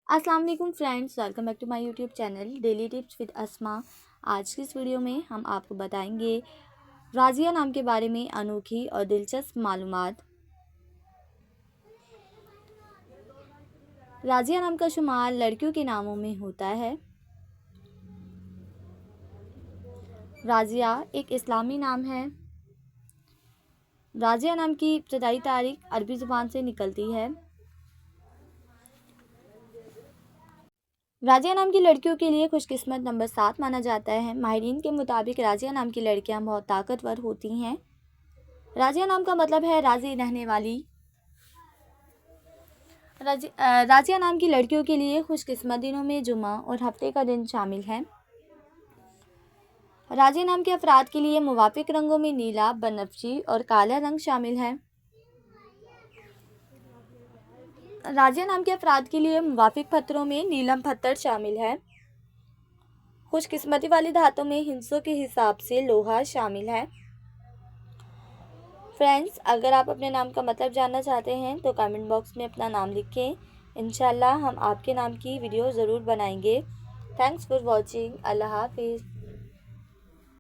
अस्सलाम वालेकुम friends, welcome back to my YouTube channel daily tips with Asma. आज की इस वीडियो में हम आपको बताएंगे राज़िया नाम के बारे में अनोखी और दिलचस्प मालूमात। राज़िया नाम का शुमार लड़कियों के नामों में होता है। राज़िया एक इस्लामी नाम है। राज़िया नाम की इब्तदाई तारीख अरबी ज़ुबान से निकलती है। राज़िया नाम की लड़कियों के लिए खुशकिस्मत नंबर 7 माना जाता है। माहिरीन के मुताबिक राज़िया नाम की लड़कियां बहुत ताकतवर होती हैं। राज़िया नाम का मतलब है राज़ी रहने वाली। राज़िया नाम की लड़कियों के लिए खुशकिस्मत दिनों में जुमा और हफ्ते का दिन शामिल है। राज़िया नाम के अफराद के लिए मुवाफिक रंगों में नीला, बनफशी और काला रंग शामिल है। राज़िया नाम के अफराद के लिए मुवाफिक पत्थरों में नीलम पत्थर शामिल है। खुशकिस्मती वाली धातों में हिंसों के हिसाब से लोहा शामिल है। फ्रेंड्स, अगर आप अपने नाम का मतलब जानना चाहते हैं तो कमेंट बॉक्स में अपना नाम लिखें। इंशाल्लाह हम आपके नाम की वीडियो ज़रूर बनाएंगे। Thanks for watching. अल्लाह हाफिज़।